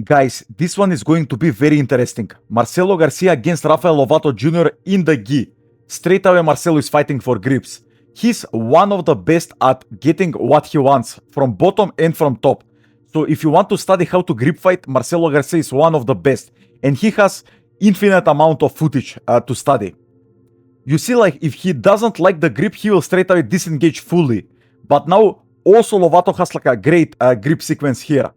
Guys, this one is going to be very interesting. Marcelo Garcia against Rafael Lovato Jr. in the gi. Straight away, Marcelo is fighting for grips. He's one of the best at getting what he wants from bottom and from top. So if you want to study how to grip fight, Marcelo Garcia is one of the best. And he has infinite amount of footage to study. You see, like, if he doesn't like the grip, he will straight away disengage fully. But now, also Lovato has like a great grip sequence here.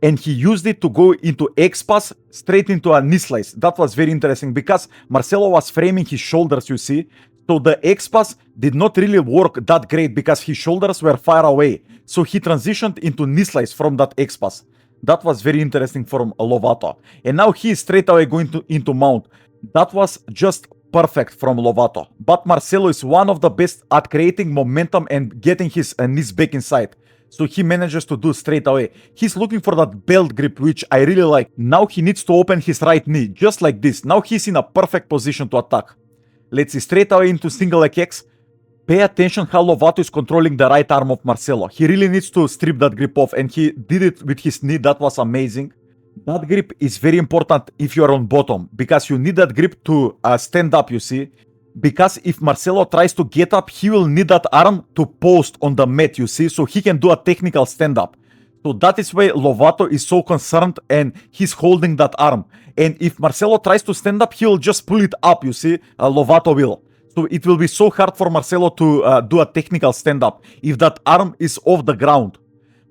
And he used it to go into X-pass straight into a knee slice. That was very interesting because Marcelo was framing his shoulders, you see. So the X-pass did not really work that great because his shoulders were far away. So he transitioned into knee slice from that X-pass. That was very interesting from Lovato. And now he is straight away going into mount. That was just perfect from Lovato. But Marcelo is one of the best at creating momentum and getting his knees back inside. So he manages to do straight away. He's looking for that belt grip, which I really like. Now he needs to open his right knee, just like this. Now he's in a perfect position to attack. Let's see, straight away into single leg X. Pay attention how Lovato is controlling the right arm of Marcelo. He really needs to strip that grip off, and he did it with his knee. That was amazing. That grip is very important if you are on bottom, because you need that grip to stand up, you see. Because if Marcelo tries to get up, he will need that arm to post on the mat, you see, so he can do a technical stand-up. So that is why Lovato is so concerned and he's holding that arm. And if Marcelo tries to stand up, he will just pull it up, you see, Lovato will. So it will be so hard for Marcelo to do a technical stand-up if that arm is off the ground.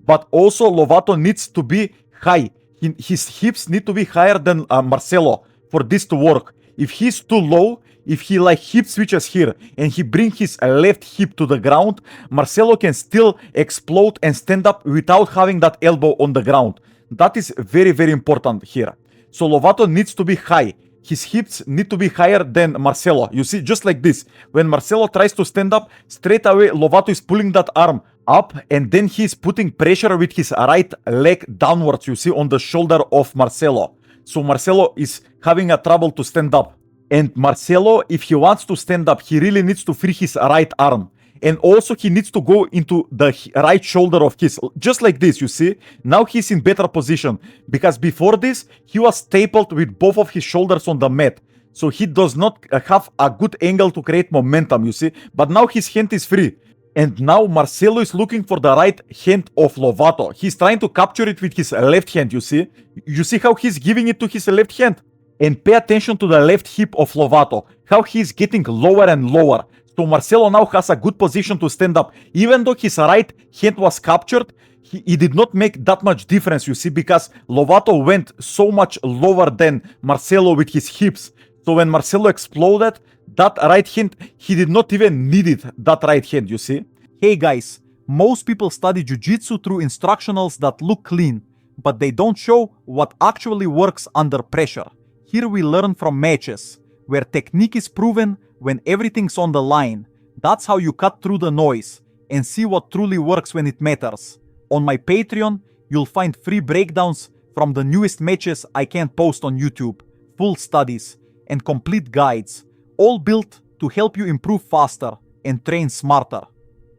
But also Lovato needs to be high. His hips need to be higher than Marcelo for this to work. If he's too low, if he like hip switches here and he brings his left hip to the ground, Marcelo can still explode and stand up without having that elbow on the ground. That is very, very important here. So Lovato needs to be high. His hips need to be higher than Marcelo. You see, just like this. When Marcelo tries to stand up, straight away Lovato is pulling that arm up and then he's putting pressure with his right leg downwards, you see, on the shoulder of Marcelo. So Marcelo is having a trouble to stand up. And Marcelo, if he wants to stand up, he really needs to free his right arm. And also he needs to go into the right shoulder of his, just like this, you see. Now he's in better position. Because before this, he was stapled with both of his shoulders on the mat. So he does not have a good angle to create momentum, you see. But now his hand is free. And now Marcelo is looking for the right hand of Lovato. He's trying to capture it with his left hand, you see. You see how he's giving it to his left hand? And pay attention to the left hip of Lovato, how he's getting lower and lower. So Marcelo now has a good position to stand up. Even though his right hand was captured, he did not make that much difference, you see, because Lovato went so much lower than Marcelo with his hips. So when Marcelo exploded, that right hand, he did not even need it, that right hand, you see. Hey guys, most people study jiu-jitsu through instructionals that look clean, but they don't show what actually works under pressure. Here we learn from matches, where technique is proven when everything's on the line. That's how you cut through the noise and see what truly works when it matters. On my Patreon, you'll find free breakdowns from the newest matches I can't post on YouTube, full studies, and complete guides, all built to help you improve faster and train smarter.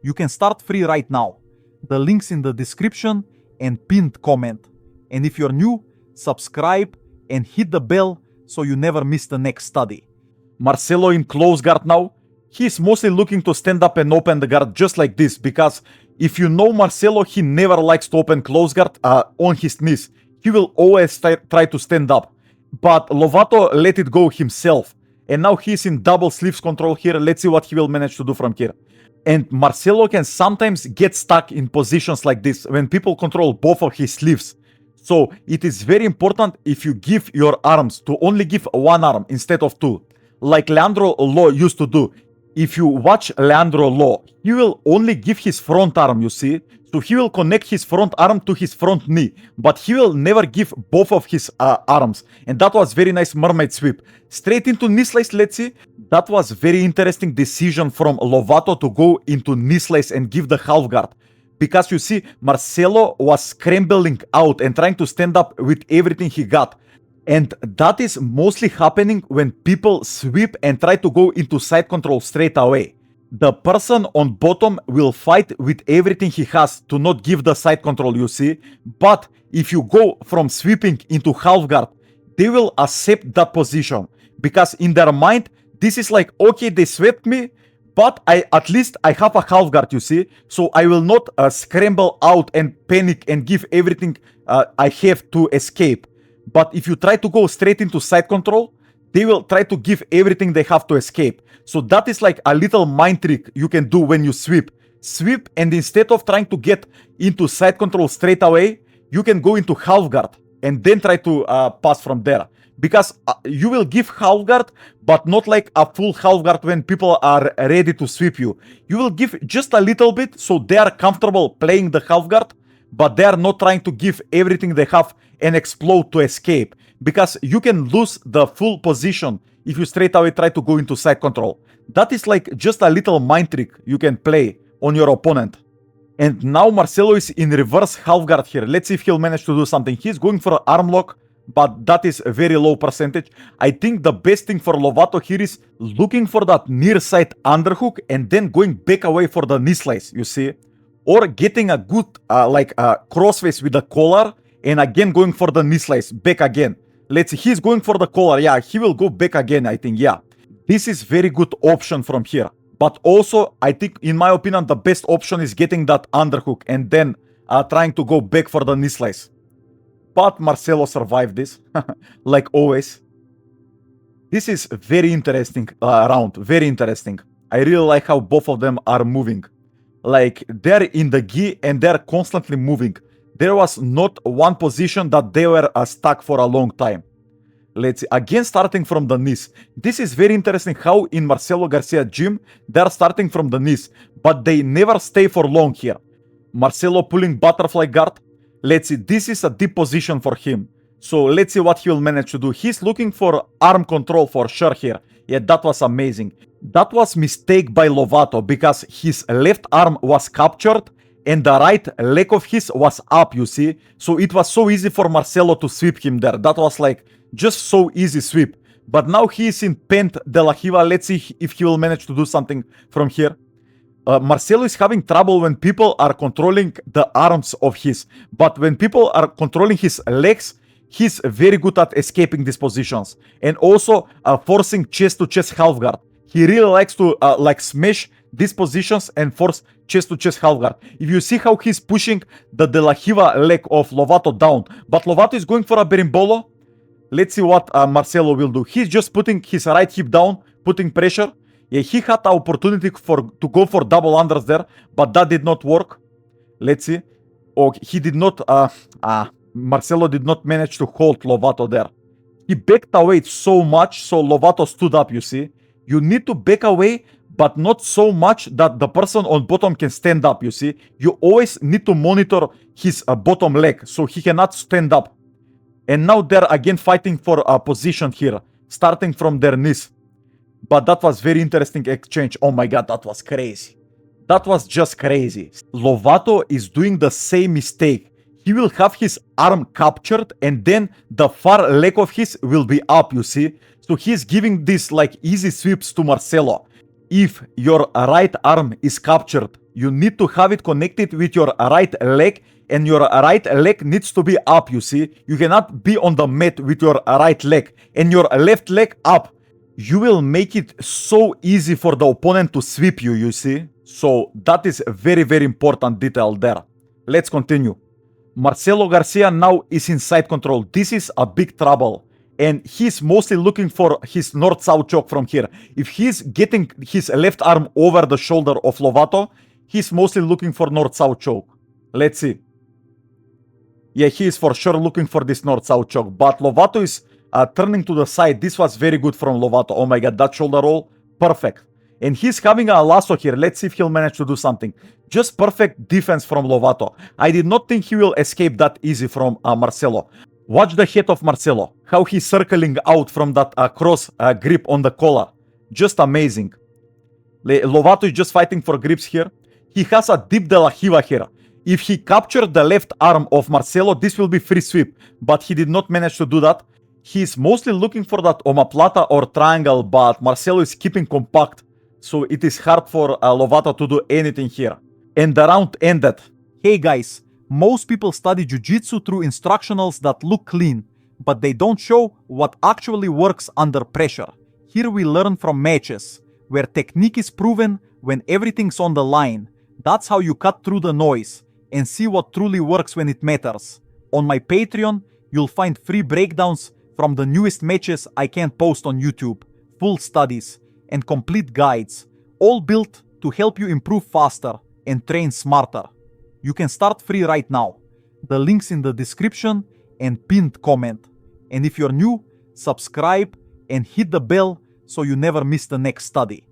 You can start free right now. The link's in the description and pinned comment. And if you're new, subscribe and hit the bell so you never miss the next study. Marcelo in close guard now. He's mostly looking to stand up and open the guard just like this, because if you know Marcelo, he never likes to open close guard on his knees. He will always try to stand up. But Lovato let it go himself. And now he's in double sleeves control here. Let's see what he will manage to do from here. And Marcelo can sometimes get stuck in positions like this when people control both of his sleeves. So it is very important if you give your arms to only give one arm instead of two. Like Leandro Lo used to do. If you watch Leandro Lo, he will only give his front arm, you see. So he will connect his front arm to his front knee. But he will never give both of his arms. And that was very nice mermaid sweep. Straight into knee slice, let's see. That was very interesting decision from Lovato to go into knee slice and give the half guard. Because you see, Marcelo was scrambling out and trying to stand up with everything he got. And that is mostly happening when people sweep and try to go into side control straight away. the person on bottom will fight with everything he has to not give the side control, you see. But if you go from sweeping into half guard, they will accept that position because in their mind, this is like, okay, they swept me, but at least I have a half guard, you see. So I will not scramble out and panic and give everything I have to escape. But if you try to go straight into side control, they will try to give everything they have to escape. So that is like a little mind trick you can do when you sweep. Sweep, and instead of trying to get into side control straight away, you can go into half guard and then try to pass from there. Because you will give half guard, but not like a full half guard when people are ready to sweep you. You will give just a little bit so they are comfortable playing the half guard, but they are not trying to give everything they have and explode to escape. Because you can lose the full position if you straight away try to go into side control. That is like just a little mind trick you can play on your opponent. And now Marcelo is in reverse half guard here. Let's see if he'll manage to do something. He's going for an arm lock, but that is a very low percentage. I think the best thing for Lovato here is looking for that near side underhook and then going back away for the knee slice, you see. Or getting a good crossface with the collar and again going for the knee slice, back again. Let's see, he's going for the collar. Yeah, he will go back again, I think. Yeah, this is very good option from here. But also, I think, in my opinion, the best option is getting that underhook and then trying to go back for the knee slice. But Marcelo survived this, like always. This is very interesting round, very interesting. I really like how both of them are moving. Like, they're in the gi and they're constantly moving. There was not one position that they were stuck for a long time. Let's see, again starting from the knees. This is very interesting how in Marcelo Garcia gym, they're starting from the knees, but they never stay for long here. Marcelo pulling butterfly guard. Let's see, this is a deep position for him. So let's see what he will manage to do. He's looking for arm control for sure here. Yeah, that was amazing. That was mistake by Lovato because his left arm was captured and the right leg of his was up, you see. So it was so easy for Marcelo to sweep him there. That was like just so easy sweep. But now he is in Pent de la Hiva. Let's see if he will manage to do something from here. Marcelo is having trouble when people are controlling the arms of his. But when people are controlling his legs, he's very good at escaping these positions. And also forcing chest to chest half guard. He really likes to smash these positions and force chest to chest half guard. If you see how he's pushing the De La Hiva leg of Lovato down. But Lovato is going for a berimbolo. Let's see what Marcelo will do. He's just putting his right hip down, putting pressure. Yeah, he had the opportunity to go for double unders there, but that did not work. Let's see. Oh, he did not... Marcelo did not manage to hold Lovato there. He backed away so much, so Lovato stood up, you see. You need to back away, but not so much that the person on bottom can stand up, you see. You always need to monitor his bottom leg, so he cannot stand up. And now they're again fighting for a position here, starting from their knees. But that was very interesting exchange. Oh my god, that was crazy. That was just crazy. Lovato is doing the same mistake. He will have his arm captured and then the far leg of his will be up, you see. So he's giving these like easy sweeps to Marcelo. If your right arm is captured, you need to have it connected with your right leg, and your right leg needs to be up, you see. You cannot be on the mat with your right leg and your left leg up. You will make it so easy for the opponent to sweep you, you see. So that is a very, very important detail there. Let's continue. Marcelo Garcia now is in side control. This is a big trouble. And he's mostly looking for his north-south choke from here. If he's getting his left arm over the shoulder of Lovato, he's mostly looking for north-south choke. Let's see. Yeah, he is for sure looking for this north-south choke. But Lovato is turning to the side. This was very good from Lovato. Oh my god, that shoulder roll, perfect. And he's having a lasso here. Let's see if he'll manage to do something. Just perfect defense from Lovato. I did not think he will escape that easy from Marcelo. Watch the head of Marcelo. How he's circling out from that cross grip on the collar. Just amazing. Lovato is just fighting for grips here. He has a deep De La Hiva here. If he captured the left arm of Marcelo, this will be free sweep. But he did not manage to do that. He's mostly looking for that omoplata or triangle, but Marcelo is keeping compact. so it is hard for Lovato to do anything here. And the round ended. Hey guys, most people study jiu-jitsu through instructionals that look clean, but they don't show what actually works under pressure. Here we learn from matches, where technique is proven when everything's on the line. That's how you cut through the noise and see what truly works when it matters. On my Patreon, you'll find free breakdowns from the newest matches I can't post on YouTube, full studies, and complete guides, all built to help you improve faster and train smarter. You can start free right now. The link's in the description and pinned comment. And if you're new, subscribe and hit the bell so you never miss the next study.